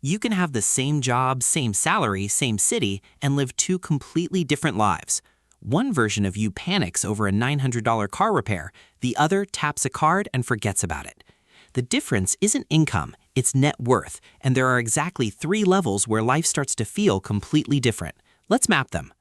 You can have the same job, same salary, same city, and live two completely different lives. One version of you panics over a $900 car repair, the other taps a card and forgets about it. The difference isn't income, it's net worth, and there are exactly 3 levels where life starts to feel completely different. Let's map them.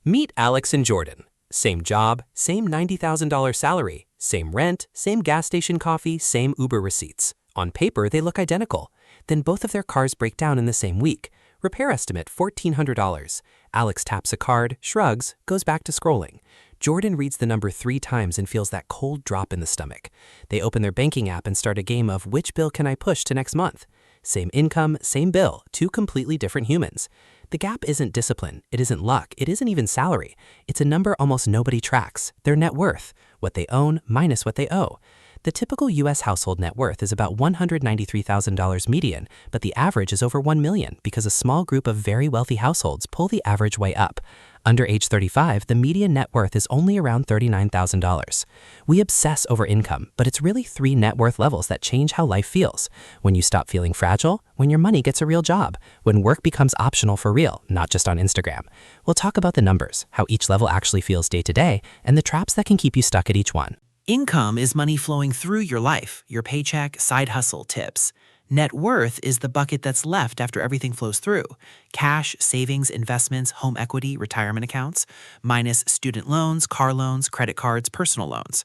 Meet Alex and Jordan. Same job, same $90,000 salary, same rent, same gas station coffee, same Uber receipts. On paper, they look identical. Then both of their cars break down in the same week. Repair estimate $1,400. Alex taps a card, shrugs, goes back to scrolling. Jordan reads the number 3 times and feels that cold drop in the stomach. They open their banking app and start a game of which bill can I push to next month? Same income, same bill, 2 completely different humans. The gap isn't discipline, it isn't luck, it isn't even salary. It's a number almost nobody tracks, their net worth, what they own minus what they owe. The typical U.S. household net worth is about $193,000 median, but the average is over $1 million because a small group of very wealthy households pull the average way up. Under age 35, the median net worth is only around $39,000. We obsess over income, but it's really 3 net worth levels that change how life feels. When you stop feeling fragile, when your money gets a real job, when work becomes optional for real, not just on Instagram. We'll talk about the numbers, how each level actually feels day to day, and the traps that can keep you stuck at each one. Income is money flowing through your life, your paycheck, side hustle, tips. Net worth is the bucket that's left after everything flows through. Cash, savings, investments, home equity, retirement accounts, minus student loans, car loans, credit cards, personal loans.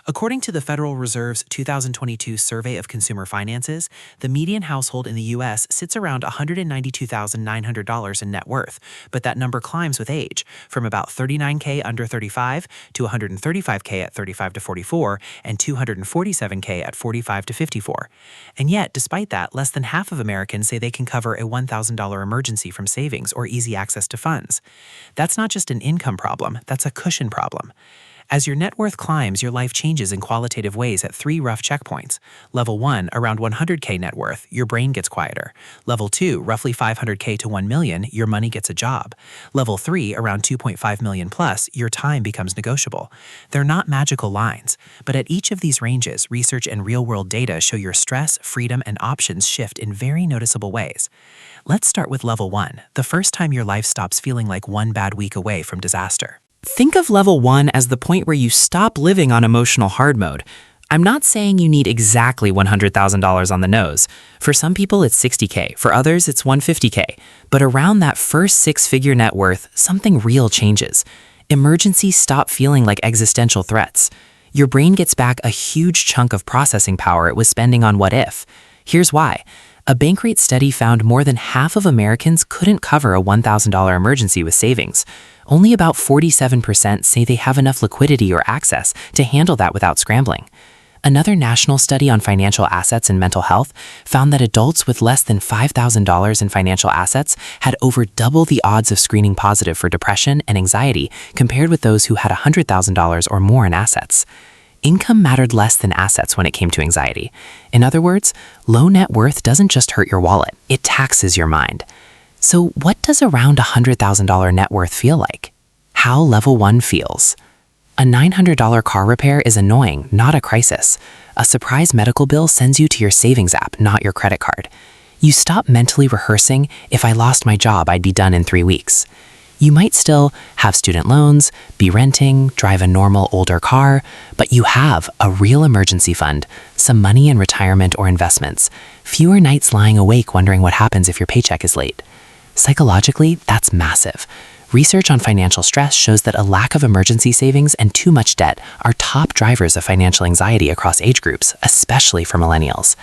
According to the Federal Reserve's 2022 Survey of Consumer Finances, the median household in the U.S. sits around $192,900 in net worth, but that number climbs with age, from about $39K under 35 to $135K at 35 to 44 and $247K at 45 to 54. And yet, despite that, less than half of Americans say they can cover a $1,000 emergency from savings or easy access to funds. That's not just an income problem, that's a cushion problem. As your net worth climbs, your life changes in qualitative ways at 3 rough checkpoints. Level 1, around 100K net worth, your brain gets quieter. Level 2, roughly 500K to 1 million, your money gets a job. Level 3, around 2.5 million plus, your time becomes negotiable. They're not magical lines, but at each of these ranges, research and real-world data show your stress, freedom, and options shift in very noticeable ways. Let's start with level 1, the first time your life stops feeling like one bad week away from disaster. Think of level 1 as the point where you stop living on emotional hard mode. I'm not saying you need exactly $100,000 on the nose. For some people, it's $60K. For others, it's $150K. But around that first 6-figure net worth, something real changes. Emergencies stop feeling like existential threats. Your brain gets back a huge chunk of processing power it was spending on what if. Here's why. A Bankrate study found more than half of Americans couldn't cover a $1,000 emergency with savings. Only about 47% say they have enough liquidity or access to handle that without scrambling. Another national study on financial assets and mental health found that adults with less than $5,000 in financial assets had over double the odds of screening positive for depression and anxiety compared with those who had $100,000 or more in assets. Income mattered less than assets when it came to anxiety. In other words, low net worth doesn't just hurt your wallet, it taxes your mind. So what does around $100,000 net worth feel like? How level 1 feels. A $900 car repair is annoying, not a crisis. A surprise medical bill sends you to your savings app, not your credit card. You stop mentally rehearsing, if I lost my job, I'd be done in 3 weeks. You might still have student loans, be renting, drive a normal older car, but you have a real emergency fund, some money in retirement or investments, fewer nights lying awake wondering what happens if your paycheck is late. Psychologically, that's massive. Research on financial stress shows that a lack of emergency savings and too much debt are top drivers of financial anxiety across age groups, especially for millennials.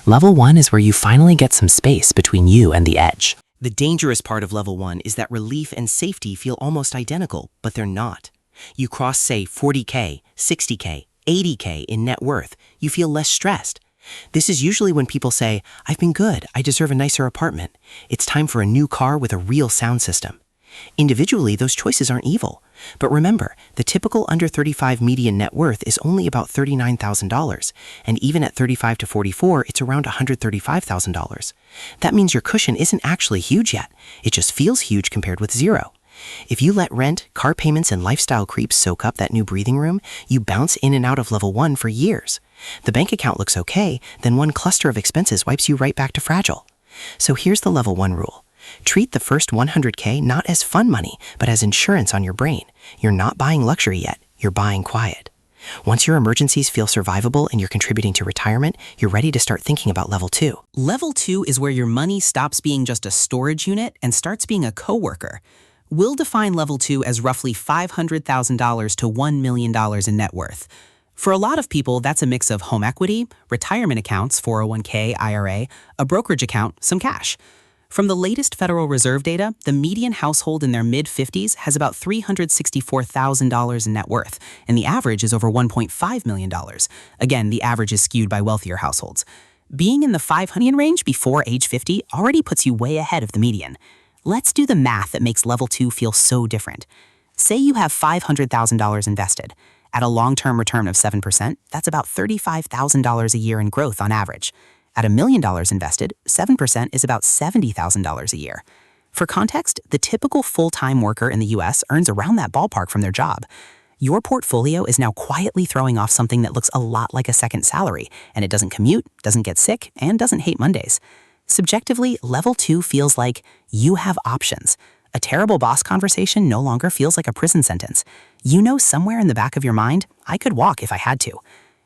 Level 1 is where you finally get some space between you and the edge. The dangerous part of level 1 is that relief and safety feel almost identical, but they're not. You cross, say, 40K, 60K, 80K in net worth, you feel less stressed. This is usually when people say, I've been good, I deserve a nicer apartment. It's time for a new car with a real sound system. Individually, those choices aren't evil. But remember, the typical under 35 median net worth is only about $39,000, and even at 35 to 44, it's around $135,000. That means your cushion isn't actually huge yet. It just feels huge compared with zero. If you let rent, car payments, and lifestyle creeps soak up that new breathing room, you bounce in and out of level 1 for years. The bank account looks okay, then one cluster of expenses wipes you right back to fragile. So here's the level 1 rule. Treat the first 100K not as fun money, but as insurance on your brain. You're not buying luxury yet, you're buying quiet. Once your emergencies feel survivable and you're contributing to retirement, you're ready to start thinking about level 2. Level 2 is where your money stops being just a storage unit and starts being a coworker. We'll define level 2 as roughly $500,000 to $1 million in net worth. For a lot of people, that's a mix of home equity, retirement accounts, 401k, IRA, a brokerage account, some cash. From the latest Federal Reserve data, the median household in their mid-50s has about $364,000 in net worth, and the average is over $1.5 million. Again, the average is skewed by wealthier households. Being in the $500 million range before age 50 already puts you way ahead of the median. Let's do the math that makes level 2 feel so different. Say you have $500,000 invested. At a long-term return of 7%, that's about $35,000 a year in growth on average. At $1 million invested, 7% is about $70,000 a year. For context, the typical full-time worker in the US earns around that ballpark from their job. Your portfolio is now quietly throwing off something that looks a lot like a second salary, and it doesn't commute, doesn't get sick, and doesn't hate Mondays. Subjectively, level 2 feels like you have options. A terrible boss conversation no longer feels like a prison sentence. You know somewhere in the back of your mind, I could walk if I had to.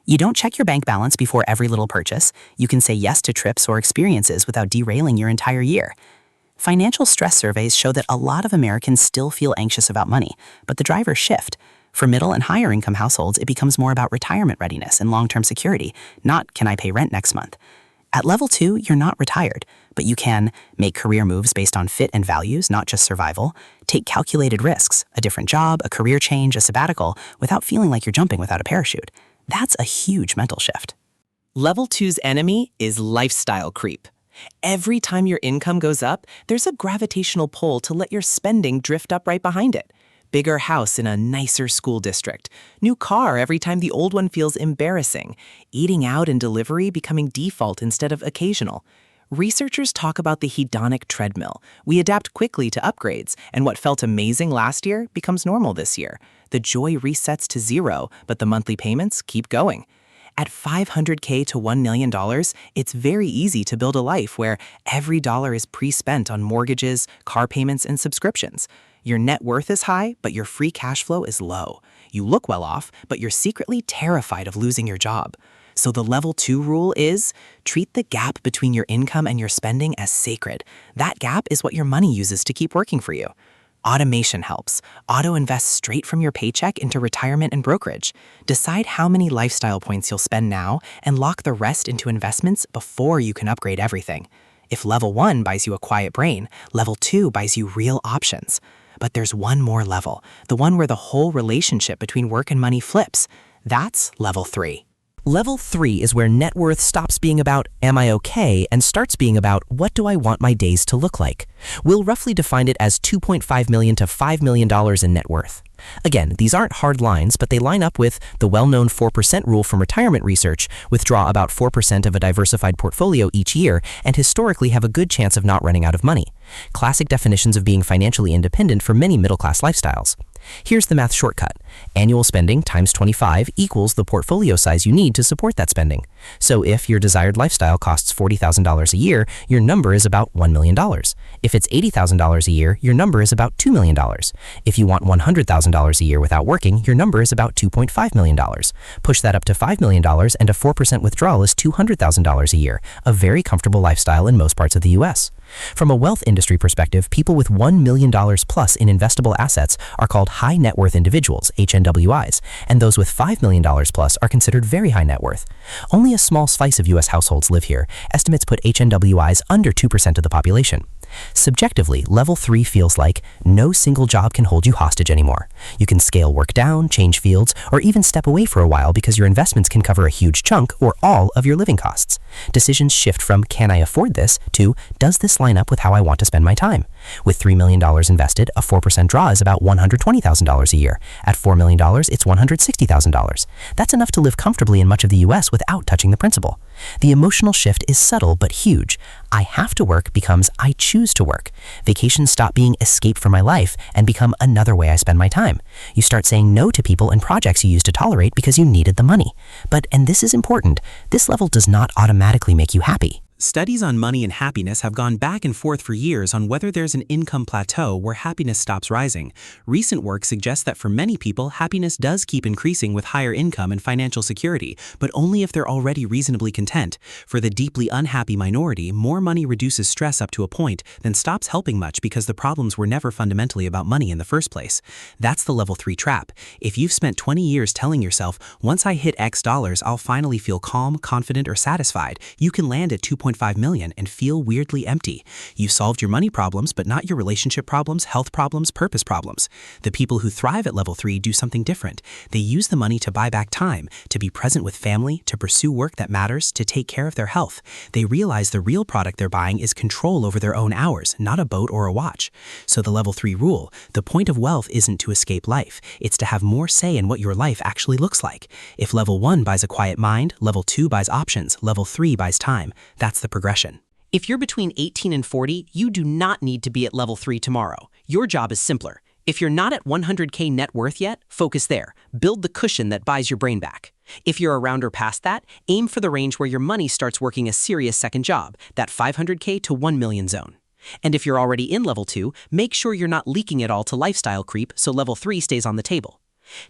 You don't check your bank balance before every little purchase. You can say yes to trips or experiences without derailing your entire year. Financial stress surveys show that a lot of Americans still feel anxious about money, but the drivers shift. For middle and higher income households, it becomes more about retirement readiness and long-term security, not can I pay rent next month. At level 2, you're not retired, but you can make career moves based on fit and values, not just survival, take calculated risks, a different job, a career change, a sabbatical, without feeling like you're jumping without a parachute. That's a huge mental shift. Level 2's enemy is lifestyle creep. Every time your income goes up, there's a gravitational pull to let your spending drift up right behind it. Bigger house in a nicer school district. New car every time the old one feels embarrassing. Eating out and delivery becoming default instead of occasional. Researchers talk about the hedonic treadmill. We adapt quickly to upgrades, and what felt amazing last year becomes normal this year. The joy resets to zero, but the monthly payments keep going. At $500K to $1 million, it's very easy to build a life where every dollar is pre-spent on mortgages, car payments, and subscriptions. Your net worth is high, but your free cash flow is low. You look well off, but you're secretly terrified of losing your job. So the level 2 rule is, treat the gap between your income and your spending as sacred. That gap is what your money uses to keep working for you. Automation helps. Auto-invest straight from your paycheck into retirement and brokerage. Decide how many lifestyle points you'll spend now and lock the rest into investments before you can upgrade everything. If level 1 buys you a quiet brain, level 2 buys you real options. But there's one more level, the one where the whole relationship between work and money flips. That's level 3. Level 3 is where net worth stops being about, am I okay, and starts being about, what do I want my days to look like? We'll roughly define it as $2.5 million to $5 million in net worth. Again, these aren't hard lines, but they line up with the well-known 4% rule from retirement research, withdraw about 4% of a diversified portfolio each year, and historically have a good chance of not running out of money. Classic definitions of being financially independent for many middle-class lifestyles. Here's the math shortcut. Annual spending times 25 equals the portfolio size you need to support that spending. So if your desired lifestyle costs $40,000 a year, your number is about $1 million. If it's $80,000 a year, your number is about $2 million. If you want $100,000 a year without working, your number is about $2.5 million. Push that up to $5 million and a 4% withdrawal is $200,000 a year, a very comfortable lifestyle in most parts of the US. From a wealth industry perspective, people with $1 million plus in investable assets are called high net worth individuals, HNWIs, and those with $5 million plus are considered very high net worth. Only a small slice of US households live here. Estimates put HNWIs under 2% of the population. Subjectively, level 3 feels like no single job can hold you hostage anymore. You can scale work down, change fields, or even step away for a while because your investments can cover a huge chunk or all of your living costs. Decisions shift from can I afford this to does this line up with how I want to spend my time? With $3 million invested, a 4% draw is about $120,000 a year. At $4 million, it's $160,000. That's enough to live comfortably in much of the US without touching the principal. The emotional shift is subtle but huge. I have to work becomes I choose to work. Vacations stop being escape from my life and become another way I spend my time. You start saying no to people and projects you used to tolerate because you needed the money. But, and this is important, this level does not automatically make you happy. Studies on money and happiness have gone back and forth for years on whether there's an income plateau where happiness stops rising. Recent work suggests that for many people, happiness does keep increasing with higher income and financial security, but only if they're already reasonably content. For the deeply unhappy minority, more money reduces stress up to a point, then stops helping much because the problems were never fundamentally about money in the first place. That's the level 3 trap. If you've spent 20 years telling yourself, once I hit X dollars, I'll finally feel calm, confident, or satisfied, you can land at 2.5 million and feel weirdly empty. You solved your money problems, but not your relationship problems, health problems, purpose problems. The people who thrive at level 3 do something different. They use the money to buy back time, to be present with family, to pursue work that matters, to take care of their health. They realize the real product they're buying is control over their own hours, not a boat or a watch. So the level 3 rule, the point of wealth isn't to escape life. It's to have more say in what your life actually looks like. If level 1 buys a quiet mind, level 2 buys options, level 3 buys time. That's the progression. If you're between 18 and 40, you do not need to be at level 3 tomorrow. Your job is simpler. If you're not at 100K net worth yet, focus there. Build the cushion that buys your brain back. If you're around or past that, aim for the range where your money starts working a serious second job, that 500K to 1 million zone. And if you're already in level 2, make sure you're not leaking it all to lifestyle creep so level 3 stays on the table.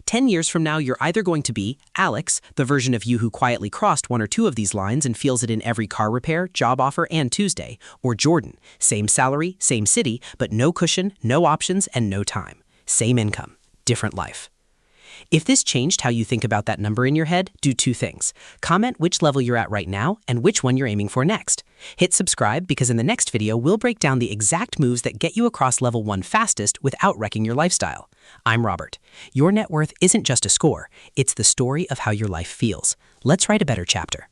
10 years from now, you're either going to be Alex, the version of you who quietly crossed 1 or 2 of these lines and feels it in every car repair, job offer, and Tuesday, or Jordan, same salary, same city, but no cushion, no options, and no time. Same income, different life. If this changed how you think about that number in your head, do 2 things. Comment which level you're at right now and which one you're aiming for next. Hit subscribe because in the next video, we'll break down the exact moves that get you across level 1 fastest without wrecking your lifestyle. I'm Robert. Your net worth isn't just a score, it's the story of how your life feels. Let's write a better chapter.